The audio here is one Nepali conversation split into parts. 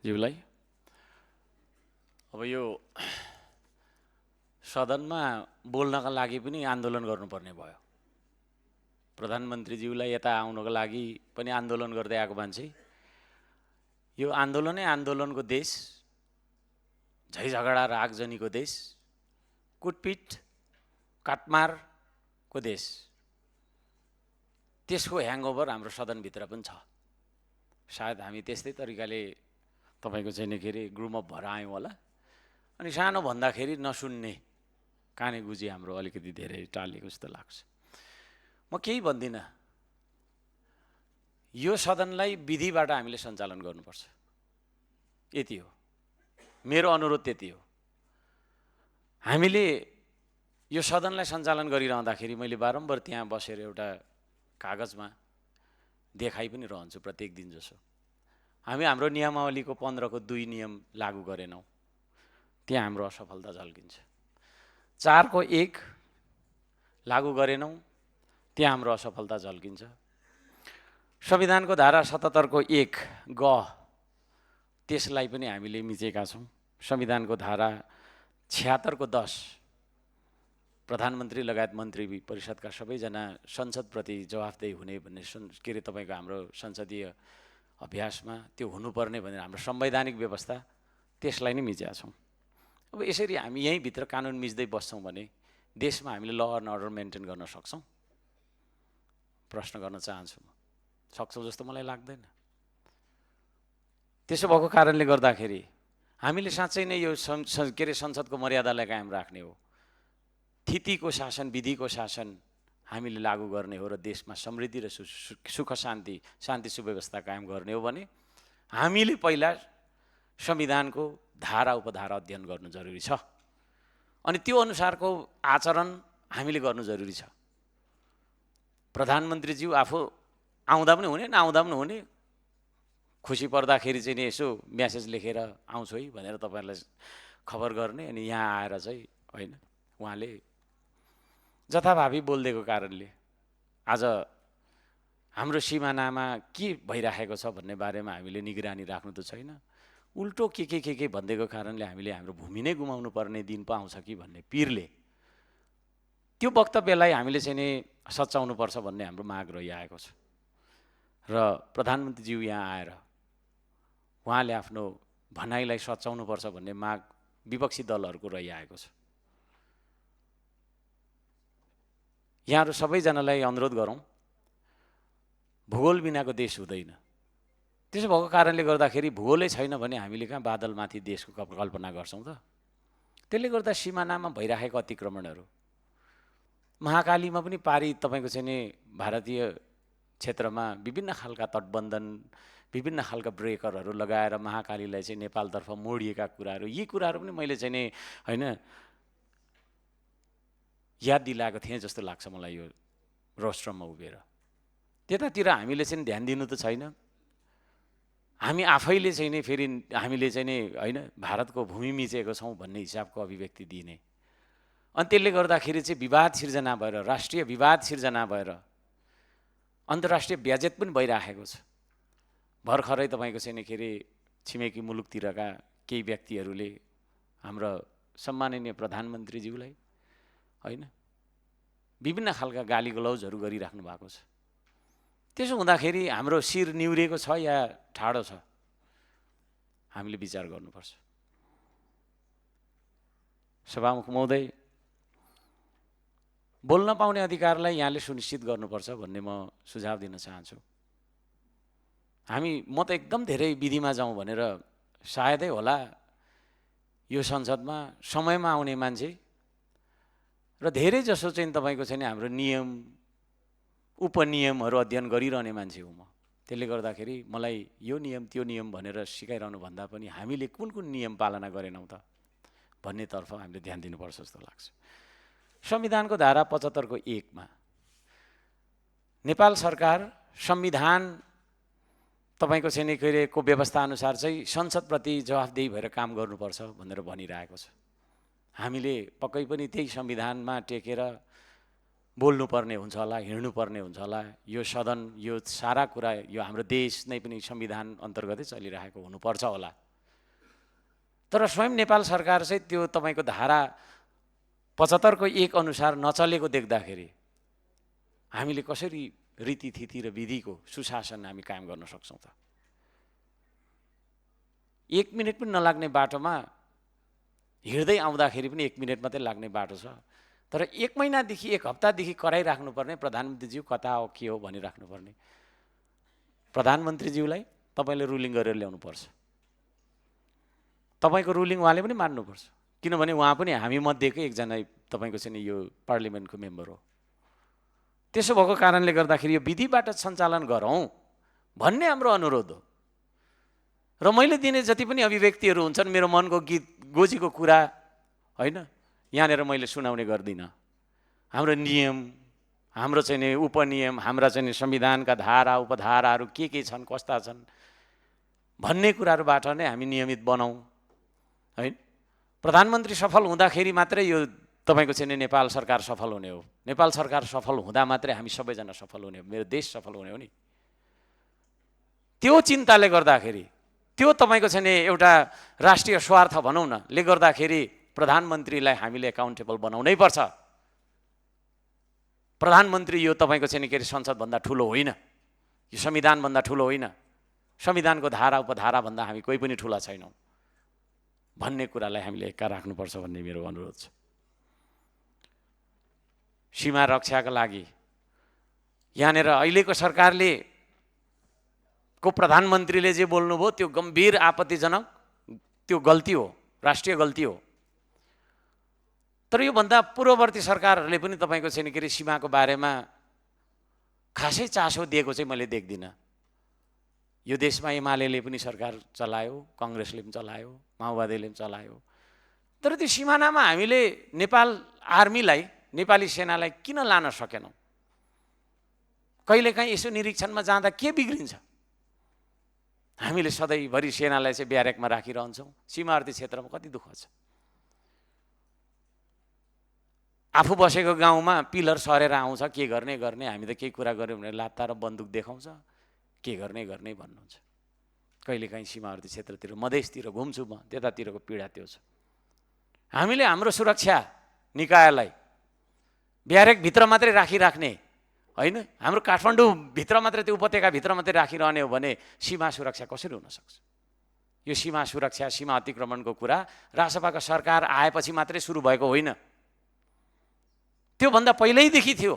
ज्यूलाई अब यो सदनमा बोल्नका लागि पनि आन्दोलन गर्नुपर्ने भयो। प्रधानमन्त्रीज्यूलाई यता आउनको लागि पनि आन्दोलन गर्दै आएको मान्छे, यो आन्दोलनै आन्दोलनको देश, झैझगडा र आगजनीको देश, कुटपिट काटमारको देश, त्यसको ह्याङओभर हाम्रो सदनभित्र पनि छ। सायद हामी त्यस्तै तरिकाले तपाईको चाहिँ के अरे ग्रुम अफ भएर आयौँ होला। अनि सानो भन्दाखेरि नसुन्ने काने गुजी हाम्रो अलिकति धेरै टालेको जस्तो लाग्छ। म केही भन्दिनँ, यो सदनलाई विधिबाट हामीले सञ्चालन गर्नुपर्छ, यति हो मेरो अनुरोध। त्यति हो। हामीले यो सदनलाई सञ्चालन गरिरहँदाखेरि मैले बारम्बार त्यहाँ बसेर एउटा कागजमा देखाइ पनि रहन्छु प्रत्येक दिन जसो, हामी हाम्रो नियमावलीको 15 को 2 नियम लागू गरेनौँ, त्यहाँ हाम्रो असफलता झल्किन्छ। 4 को 1 लागू गरेनौँ, त्यहाँ हाम्रो असफलता झल्किन्छ। संविधानको धारा 77 को 1 ग त्यसलाई पनि हामीले मिचेका छौँ। संविधानको धारा 76 को 10 प्रधानमन्त्री लगायत मन्त्री परिषदका सबैजना संसदप्रति जवाफदेही हुने भन्ने के अरे तपाईँको हाम्रो संसदीय अभ्यासमा त्यो हुनुपर्ने भनेर हाम्रो संवैधानिक व्यवस्था, त्यसलाई नै मिचेका छौँ। अब यसरी हामी यहीँभित्र कानुन मिच्दै बस्छौँ भने देशमा हामीले ल एन्ड अर्डर मेन्टेन गर्न सक्छौँ? प्रश्न गर्न चाहन्छु म। सक्छौँ जस्तो मलाई लाग्दैन। त्यसो भएको कारणले गर्दाखेरि हामीले साँच्चै नै यो के अरे संसदको मर्यादालाई कायम राख्ने हो, थितिको शासन, विधिको शासन हामीले लागू गर्ने हो र देशमा समृद्धि र सुख शान्ति सुव्यवस्था कायम गर्ने हो भने हामीले पहिला संविधानको धारा उपधारा अध्ययन गर्नु जरुरी छ। अनि त्यो अनुसारको आचरण हामीले गर्नु जरुरी छ। प्रधानमन्त्रीज्यू आफू आउँदा पनि हुने नआउँदा पनि हुने, खुसी पर्दाखेरि चाहिँ नि यसो म्यासेज लेखेर आउँछु है भनेर तपाईहरुलाई खबर गर्ने, अनि यहाँ आएर चाहिँ हैन उहाँले जथाभावी बोलिदिएको कारणले आज हाम्रो सिमानामा के भइराखेको छ भन्ने बारेमा हामीले निगरानी राख्नु त छैन, उल्टो के भनिदिएको कारणले हामीले हाम्रो भूमि नै गुमाउनु पर्ने दिन पो आउँछ कि भन्ने पिरले त्यो वक्तव्यलाई हामीले चाहिँ नि सच्याउनु पर्छ भन्ने हाम्रो माग रहिआएको छ। र प्रधानमन्त्रीज्यू यहाँ आएर उहाँले आफ्नो भनाइलाई सच्याउनु पर्छ भन्ने माग विपक्षी दलहरूको रहिआएको छ। यहाँहरू सबैजनालाई अनुरोध गरौँ, भूगोल बिनाको देश हुँदैन। त्यसो भएको कारणले गर्दाखेरि भूगोलै छैन भने हामीले कहाँ बादलमाथि देशको कल्पना गर्छौँ त? त्यसले गर्दा सिमानामा भइराखेको अतिक्रमणहरू, महाकालीमा पनि पारी तपाईको चाहिँ नि भारतीय क्षेत्रमा विभिन्न खालका तटबन्धन, विभिन्न खालका ब्रेकरहरू लगाएर महाकालीलाई चाहिँ नेपालतर्फ मोडिएका कुराहरू, यी कुराहरू पनि मैले चाहिँ नि हैन याद दिलाएको थिएँ जस्तो लाग्छ मलाई यो रोस्ट्रममा उभिएर। त्यतातिर हामीले चाहिँ ध्यान दिनु त छैन, हामी आफैले चाहिँ नि फेरि हामीले चाहिँ नि हैन भारतको भूमि मिचेको छौँ भन्ने हिसाबको अभिव्यक्ति दिने, अनि त्यसले गर्दाखेरि चाहिँ विवाद सिर्जना भएर, राष्ट्रिय विवाद सिर्जना भएर अन्तर्राष्ट्रिय ब्याजेट पनि भइराखेको छ। भर्खरै तपाईँको चाहिँ नि के अरे छिमेकी मुलुकतिरका केही व्यक्तिहरूले हाम्रो सम्माननीय प्रधानमन्त्रीज्यूलाई हैन विभिन्न खालका गाली गलौजहरू गरिराख्नु भएको छ। त्यसो हुँदाखेरि हाम्रो शिर निउरेको छ या ठाडो छ, हामीले विचार गर्नुपर्छ। सभामुख महोदय, बोल्न पाउने अधिकारलाई यहाँले सुनिश्चित गर्नुपर्छ भन्ने म सुझाव दिन चाहन्छु। म त एकदम धेरै विधिमा जाउँ भनेर सायदै होला यो संसदमा समयमा आउने मान्छे र धेरै जसो चाहिँ तपाईको चाहिँ हाम्रो नियम उपनियमहरू अध्ययन गरिरहने मान्छे हुँ म। त्यसले गर्दाखेरि मलाई यो नियम त्यो नियम भनेर सिकाइरहनु भन्दा पनि हामीले कुन कुन नियम पालना गरेनौँ त भन्नेतर्फ हामीले ध्यान दिनुपर्छ जस्तो लाग्छ। संविधानको धारा 75 को 1 मा नेपाल सरकार संविधान तपाईको चाहिँ के अरे को व्यवस्था अनुसार चाहिँ संसदप्रति जवाफदेही भएर काम गर्नुपर्छ भनेर भनिरहेको छ। हामीले पक्कै पनि त्यही संविधानमा टेकेर बोल्नुपर्ने हुन्छ होला, हिँड्नुपर्ने हुन्छ होला। यो सदन, यो सारा कुरा, यो हाम्रो देश नै पनि संविधान अन्तर्गतै चलिरहेको हुनुपर्छ होला। तर स्वयं नेपाल सरकार चाहिँ त्यो तपाईँको धारा 75 को 1 अनुसार नचलेको देख्दाखेरि हामीले कसरी रीतिथिति र विधिको सुशासन हामी कायम गर्न सक्छौँ त? 1 मिनट पनि नलाग्ने बाटोमा हिँड्दै आउँदाखेरि पनि 1 मिनट मात्रै लाग्ने बाटो छ, तर 1 महिनादेखि 1 हप्तादेखि कराइराख्नुपर्ने प्रधानमन्त्रीज्यू कता हो के हो भनिराख्नुपर्ने प्रधानमन्त्रीज्यूलाई तपाईँले रुलिङ गरेर ल्याउनुपर्छ। तपाईँको रुलिङ उहाँले पनि मान्नुपर्छ, किनभने उहाँ पनि हामी मध्येकै एकजना तपाईँको चाहिँ यो पार्लिमेन्टको मेम्बर हो। त्यसो भएको कारणले गर्दाखेरि यो विधिबाट सञ्चालन गरौँ भन्ने हाम्रो अनुरोध हो। र मैले दिने जति पनि अभिव्यक्तिहरू हुन्छन् मेरो मनको गीत गोजीको कुरा होइन, यहाँनिर मैले सुनाउने गर्दिनँ। हाम्रो नियम, हाम्रो चाहिँ नि उपनियम, हाम्रा चाहिँ नि संविधानका धारा उपधाराहरू के छन्, कस्ता छन् भन्ने कुराहरूबाट नै हामी नियमित बनाऊँ होइन। प्रधानमन्त्री सफल हुँदाखेरि मात्रै यो तपाईँको चाहिँ नेपाल सरकार सफल हुने हो। नेपाल सरकार सफल हुँदा मात्रै हामी सबैजना सफल हुने हो, मेरो देश सफल हुने हो नि। त्यो चिन्ताले गर्दाखेरि, त्यो तपाईँको चाहिँ नि एउटा राष्ट्रिय स्वार्थ भनौँ न ले गर्दाखेरि प्रधानमन्त्रीलाई हामीले एकाउन्टेबल बनाउनै पर्छ। प्रधानमन्त्री यो तपाईँको चाहिँ के अरे संसदभन्दा ठुलो होइन, यो संविधानभन्दा ठुलो होइन, संविधानको धारा उपधाराभन्दा हामी कोही पनि ठुला छैनौँ भन्ने कुरालाई हामीले एक्का राख्नुपर्छ भन्ने मेरो अनुरोध छ। सीमा रक्षाका लागि यहाँनिर अहिलेको सरकारले को प्रधानमन्त्रीले जे बोल्नुभयो त्यो गम्भीर आपत्तिजनक, त्यो गल्ती हो, राष्ट्रिय गल्ती हो। तर योभन्दा पूर्ववर्ती सरकारहरूले पनि तपाईँको चाहिँ के अरे सीमाको बारेमा खासै चासो दिएको चाहिँ मैले देख्दिनँ। यो देशमा एमाले पनि सरकार चलायो, काङ्ग्रेसले पनि चलायो, माओवादीले पनि चलायो, तर त्यो सिमानामा हामीले नेपाल आर्मीलाई, नेपाली सेनालाई किन लान सकेनौँ? कहिलेकाहीँ यसो निरीक्षणमा जाँदा के बिग्रिन्छ? हामीले सधैँभरि सेनालाई चाहिँ ब्यारेकमा राखिरहन्छौँ, सीमावर्ती क्षेत्रमा कति दुःख छ। आफू बसेको गाउँमा पिलर सरेर आउँछ, के गर्ने हामी त केही कुरा गऱ्यौँ भने लात्ता र बन्दुक देखाउँछ, के गर्ने भन्नुहुन्छ। कहिलेकाहीँ सीमावर्ती क्षेत्रतिर मधेसतिर घुम्छु म, त्यतातिरको पीडा त्यो छ। हामीले हाम्रो सुरक्षा निकायलाई ब्यारेकभित्र मात्रै राखिराख्ने होइन, हाम्रो काठमाडौँभित्र मात्रै, त्यो उपत्यकाभित्र मात्रै राखिरहने हो भने सीमा सुरक्षा कसरी हुनसक्छ? यो सीमा सुरक्षा, सीमा अतिक्रमणको कुरा रासपाको सरकार आएपछि मात्रै सुरु भएको होइन, त्योभन्दा पहिल्यैदेखि थियो।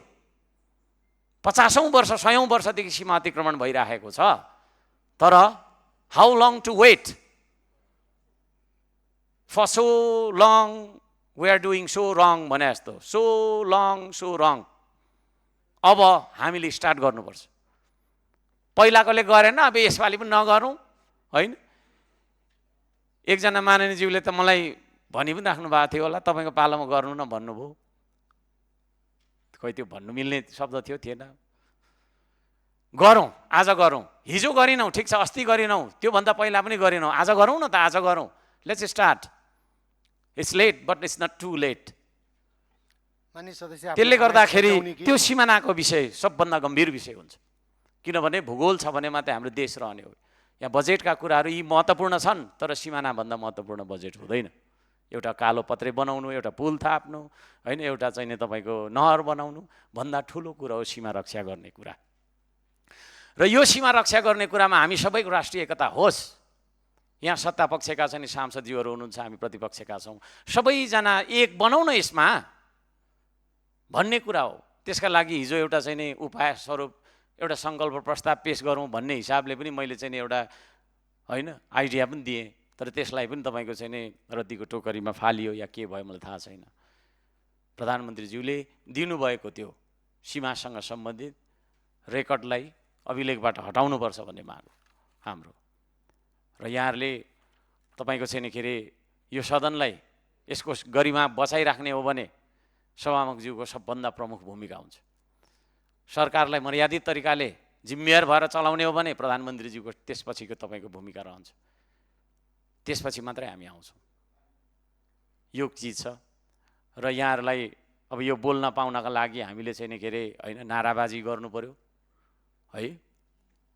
50औं वर्ष 100औं वर्षदेखि सीमा अतिक्रमण भइरहेको छ। तर how long to wait for so long, we are doing so wrong भने जस्तो, सो लङ सो रङ। अब हामीले स्टार्ट गर्नुपर्छ। पहिलाकोले गरेन, अब यसपालि पनि नगरौँ होइन। एकजना माननीयज्यूले त मलाई भनि पनि राख्नु भएको थियो होला, तपाईँको पालामा गर्नु न भन्नुभयो। खोइ त्यो भन्नु मिल्ने शब्द थियो, थिएन। गरौँ, आज गरौँ। हिजो गरिनौँ ठिक छ, अस्ति गरिनौँ, त्योभन्दा पहिला पनि गरिनौँ, आज गरौँ न त, आज गरौँ। Let's start. It's late but it's not too late. त्यसले गर्दाखेरि त्यो सिमानाको विषय सबभन्दा गम्भीर विषय हुन्छ, किनभने भूगोल छ भने मात्रै हाम्रो देश रहने हो। यहाँ बजेटका कुराहरू यी महत्त्वपूर्ण छन्, तर सिमानाभन्दा महत्त्वपूर्ण बजेट हुँदैन। एउटा कालो पत्रे बनाउनु, एउटा पुल थाप्नु होइन, एउटा चाहिँ तपाईँको नहर बनाउनु भन्दा ठुलो कुरा हो सीमा रक्षा गर्ने कुरा। र यो सीमा रक्षा गर्ने कुरामा हामी सबैको राष्ट्रिय एकता होस्। यहाँ सत्ता पक्षका चाहिँ सांसदज्यूहरू हुनुहुन्छ, हामी प्रतिपक्षका छौँ, सबैजना एक बनाउँ न यसमा भन्ने कुरा हो। त्यसका लागि हिजो एउटा चाहिँ नि उपाय स्वरूप एउटा सङ्कल्प प्रस्ताव पेश गरौँ भन्ने हिसाबले पनि मैले चाहिँ एउटा होइन आइडिया पनि दिएँ, तर त्यसलाई पनि तपाईँको चाहिँ नि रद्दीको टोकरीमा फालियो या के भयो मलाई थाहा छैन। प्रधानमन्त्रीज्यूले दिनुभएको त्यो सीमासँग सम्बन्धित रेकर्डलाई अभिलेखबाट हटाउनुपर्छ भन्ने माग हो हाम्रो। र यहाँहरूले तपाईँको चाहिँ के अरे यो सदनलाई, यसको गरिमा बचाइराख्ने हो भने सभामुखज्यूको सबभन्दा प्रमुख भूमिका हुन्छ। सरकारलाई मर्यादित तरिकाले जिम्मेवार भएर चलाउने हो भने प्रधानमन्त्रीज्यूको त्यसपछिको तपाईँको भूमिका रहन्छ। त्यसपछि मात्रै हामी आउँछौँ। यो चिज छ। र यहाँहरूलाई अब यो बोल्न पाउनका लागि हामीले चाहिँ के अरे होइन नाराबाजी गर्नु पर्यो है।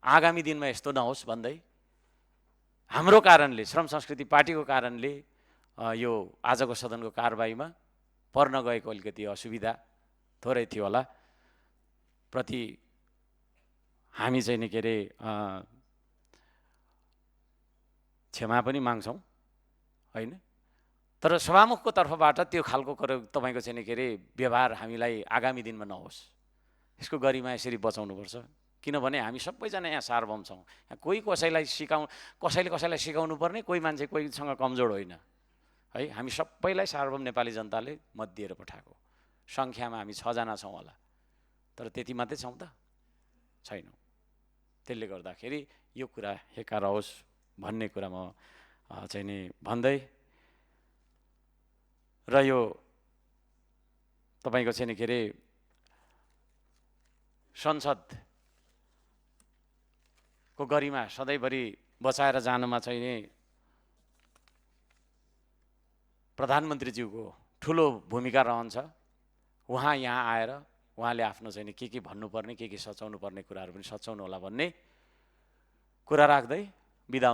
आगामी दिनमा यस्तो नहोस् भन्दै हाम्रो कारणले, श्रम संस्कृति पार्टीको कारणले यो आजको सदनको कारबाहीमा पर्न गएको अलिकति असुविधा थोरै थियो होला प्रति हामी चाहिँ नि के अरे क्षमा पनि माग्छौँ होइन। तर सभामुखको तर्फबाट त्यो खालको तपाईँको चाहिँ नि के अरे व्यवहार हामीलाई आगामी दिनमा नहोस्, यसको गरिमा यसरी बचाउनुपर्छ। किनभने हामी सबैजना यहाँ सार्वभौम छौँ, यहाँ कोही कसैलाई कसैलाई सिकाउनु पर्ने, कोही मान्छे कोहीसँग कमजोर होइन है। हामी सबैलाई सार्वभौम नेपाली जनताले मत दिएर पठाएको, सङ्ख्यामा हामी 6 जना छौँ होला, तर त्यति मात्रै छौँ त छैनौँ। त्यसले गर्दाखेरि यो कुरा हेकार होस् भन्ने कुरा म चाहिँ नि भन्दै र यो तपाईँको चाहिँ नि के अरे संसदको गरिमा सधैँभरि बचाएर जानुमा चाहिँ नि प्रधानमन्त्रीज्यूको ठुलो भूमिका रहन्छ। उहाँ यहाँ आएर उहाँले आफ्नो चाहिँ नि के भन्नुपर्ने, के सचाउनु पर्ने कुराहरू पनि सचाउनु होला भन्ने कुरा राख्दै बिदा